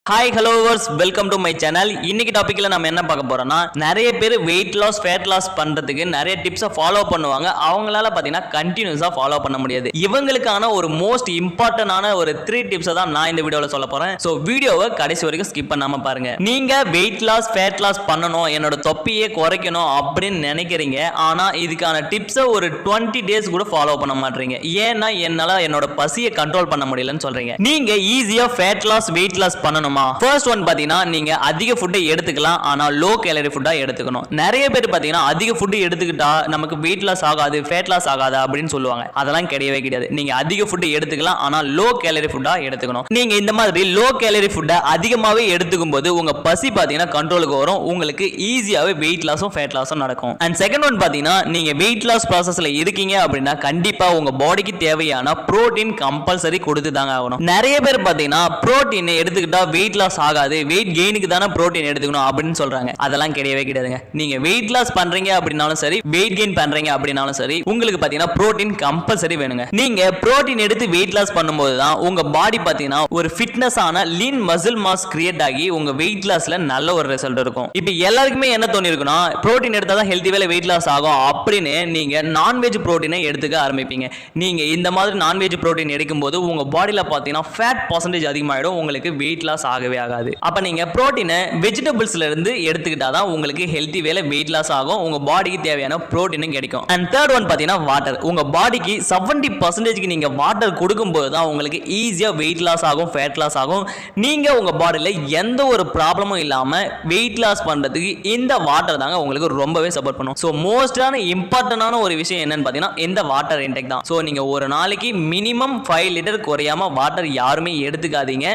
Hi hello viewers welcome to my channel. இன்னைக்கு டாபிக்ல நம்ம என்ன பார்க்க போறோம்னா, நிறைய பேர் வெயிட் லாஸ் ஃபேட் லாஸ் பண்றதுக்கு நிறைய டிப்ஸை ஃபாலோ பண்ணுவாங்க. அவங்களால பார்த்தீங்கன்னா கண்டினியூஸாக ஃபாலோ பண்ண முடியாது. இவங்களுக்கான ஒரு மோஸ்ட் இம்பார்ட்டன்டான ஒரு 3 டிப்ஸை தான் நான் இந்த வீடியோவில் சொல்ல போறேன். ஸோ வீடியோவை கடைசி வரைக்கும் ஸ்கிப் பண்ணாம பாருங்க. நீங்க வெயிட் லாஸ் ஃபேட் லாஸ் பண்ணணும், என்னோட தொப்பியை குறைக்கணும் அப்படின்னு நினைக்கிறீங்க. ஆனா இதுக்கான டிப்ஸை ஒரு 20 டேஸ் கூட ஃபாலோ பண்ண மாட்டீங்க. ஏன்னா என்னால என்னோட பசியை கண்ட்ரோல் பண்ண முடியலன்னு சொல்றீங்க. நீங்க ஈஸியா ஃபேட் லாஸ் வெயிட் லாஸ் பண்ணணும். ஃபர்ஸ்ட் ஒன் பாத்தீங்கன்னா, நீங்க அதிக ஃபுட்டை எடுத்துக்கலாம், ஆனா லோ கேலரி ஃபுட்டா எடுத்துக்கணும். நிறைய பேர் பாத்தீங்கன்னா அதிக ஃபுட் எடுத்துக்கிட்டா நமக்கு வெயிட் லாஸ் ஆகாது, ஃபேட் லாஸ் ஆகாது அப்படின்னு சொல்லுவாங்க. அதெல்லாம் கிடையவே கிடையாது. நீங்க அதிக ஃபுட் எடுத்துக்கலாம், ஆனா லோ கேலரி ஃபுட்டா எடுத்துக்கணும். நீங்க இந்த மாதிரி லோ கேலரி ஃபுட்டை அதிகமாவே எடுத்துக்கும் போது உங்க பசி பாத்தீங்கன்னா கண்ட்ரோலுக்கு வரும். உங்களுக்கு ஈஸியாவே வெயிட் லாஸும் ஃபேட் லாஸும் நடக்கும். அண்ட் செகண்ட் ஒன் பாத்தீங்கன்னா, நீங்க வெயிட் லாஸ் ப்ராசஸ்ல இருக்கீங்க அப்படின்னா கண்டிப்பா உங்க பாடிக்கு தேவையான புரோட்டீன் கம்பல்சரி கொடுத்து தாங்க ஆகணும். நிறைய பேர் பாத்தீங்கன்னா புரோட்டீன் எடுத்துக்கிட்டா வெயிட் லாஸ் ஆகாது, வெயிட் கெயினுக்கு தானே புரோட்டீன் எடுத்துக்கணும் அப்படின்னு சொல்றாங்க. அதெல்லாம் கிடையவே கிடையாதுங்க. நீங்க வெயிட் லாஸ் பண்றீங்க அப்படினாலும் சரி, வெயிட் கெயின் பண்றீங்க அப்படினாலும் சரி, உங்களுக்கு பாத்தீங்கன்னா புரோட்டீன் கம்பல்சரி வேணுங்க. நீங்க புரோட்டீன் எடுத்து வெயிட் லாஸ் பண்ணும்போது தான் உங்க பாடி பாத்தீங்கன்னா ஒரு ஃபிட்னஸ் ஆன லீன் மசில் மாஸ் கிரியேட் ஆகி உங்க வெயிட் லாஸ்ல நல்ல ஒரு ரிசல்ட் இருக்கும். இப்போ எல்லாருக்குமே என்ன தோணி இருக்குன்னா, புரோட்டீன் எடுத்தா தான் ஹெல்தி வேலை வெயிட் லாஸ் ஆகும் அப்படின்னு நீங்க நான்வெஜ் புரோட்டீனை எடுத்துக்க ஆரம்பிப்பீங்க. நீங்க இந்த மாதிரி நான்வெஜ் புரோட்டீன் எடுக்கும்போது உங்க பாடியில பாத்தீங்கன்னா ஃபேட் பர்சன்டேஜ் அதிகமாயிடும், உங்களுக்கு வெயிட் லாஸ் ஆகவே ஆகாது. அப்ப நீங்க புரோட்டீனை வெஜிடபிள்ஸ்ல இருந்து எடுத்துக்கிட்டா தான் உங்களுக்கு ஹெல்தி வேலை வெயிட் லாஸ் ஆகும், உங்க பாடிக்கு தேவையான புரோட்டீனும் கிடைக்கும். அண்ட் தேர்ட் ஒன் பாத்தீங்கன்னா வாட்டர். உங்க பாடிக்கு 70% நீங்க வாட்டர் கொடுக்கும்போது தான் உங்களுக்கு ஈஸியா வெயிட் லாஸ் ஆகும், ஃபேட் லாஸ் ஆகும். நீங்க உங்க பாடியில எந்த ஒரு ப்ராப்ளமும் இல்லாம வெயிட் லாஸ் பண்றதுக்கு இந்த வாட்டர் தாங்க உங்களுக்கு ரொம்பவே சப்போர்ட் பண்ணும். ஸோ மோஸ்டான இம்பார்ட்டன்டான ஒரு விஷயம் என்னன்னு பாத்தீங்கன்னா இந்த வாட்டர் இன்டேக் தான். ஸோ நீங்க ஒரு நாளைக்கு மினிமம் 5 லிட்டர் குறையாம வாட்டர் யாருமே எடுத்துக்காதீங்க.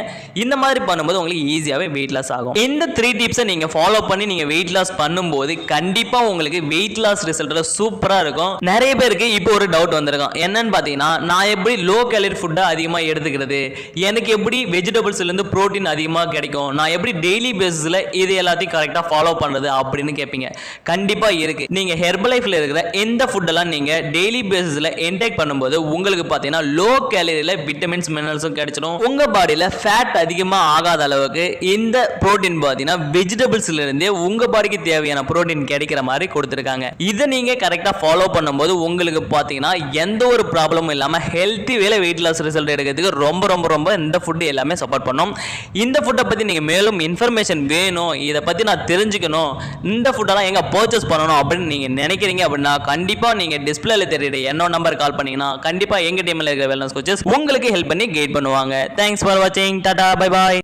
இந்த மாதிரி பண்ணும்போது உங்களுக்கு ஈஸியாவே வெயிட் லாஸ் ஆகும். இந்த 3 டிப்ஸை நீங்க ஃபாலோ பண்ணி நீங்க வெயிட் லாஸ் பண்ணும்போது கண்டிப்பா உங்களுக்கு வெயிட் லாஸ் ரிசல்ட் சூப்பரா இருக்கும். நிறைய பேருக்கு இப்போ ஒரு டவுட் வந்திருக்கும். என்னன்னு பாத்தீங்கன்னா, நான் எப்படி லோ கேலரி ஃபுட்டை அதிகமா எடுத்துக்கிறது, எனக்கு எப்படி வெஜிடபிள்ஸ்ல இருந்து புரோட்டீன் அதிகமா கிடைக்கும், நான் எப்படி டெய்லி பேசிஸ்ல இது எல்லாத்தையும் கரெக்டா ஃபாலோ பண்றது அப்படின்னு கேட்பீங்க. கண்டிப்பா இருக்கு. நீங்க ஹெர்பலைஃப்ல இருக்கிற எந்த ஃபுட்டெல்லாம் நீங்க டெய்லி பேசிஸ்ல இன்டேக் பண்ணும்போது உங்களுக்கு பாத்தீங்கன்னா லோ கேலரியில விட்டமின்ஸ் மினரல்ஸும் கிடைச்சிடும். உங்க பாடியில ஃபேட் அதிகமா ஆகாத அளவுக்கு இந்த புரோட்டீன் பாத்தீங்கன்னா வெஜிடபிள்ஸ்ல இருந்தே உங்க பாடிக்கு தேவையான புரோட்டீன் கிடைக்கிற மாதிரி கொடுத்திருக்காங்க. இதை நீங்க கரெக்டா ஃபாலோ பண்ணும்போது உங்களுக்கு பாத்தீங்கன்னா எந்த ஒரு ப்ராப்ளமும் இல்லாம ஹெல்த்தி வேலை வெயிட் லாஸ் ரிசல்ட் எடுக்கிறதுக்கு ரொம்ப ரொம்ப ரொம்ப இந்த ஃபுட் எல்லாமே சப்போர்ட் பண்ணும். இந்த ஃபுட்டை பத்தி நீங்க மேலும் இன்ஃபர்மேஷன் வேணும், இதை பத்தி நான் தெரிஞ்சுக்கணும், இந்த ஃபுட்டெல்லாம் எங்க பர்ச்சேஸ் பண்ணணும் அப்படின்னு நீங்க நினைக்கிறீங்க அப்படின்னா கண்டிப்பா நீங்க டிஸ்பிளேல தெரியுற என்னோட நம்பர் கால் பண்ணீங்கன்னா கண்டிப்பா எங்க டீம்ல இருக்கிற வெல்னஸ் கோச்சஸ் உங்களுக்கு ஹெல்ப் பண்ணி கைட் பண்ணுவாங்க. தேங்க்ஸ் ஃபார் வாட்சிங். Tata, bye bye.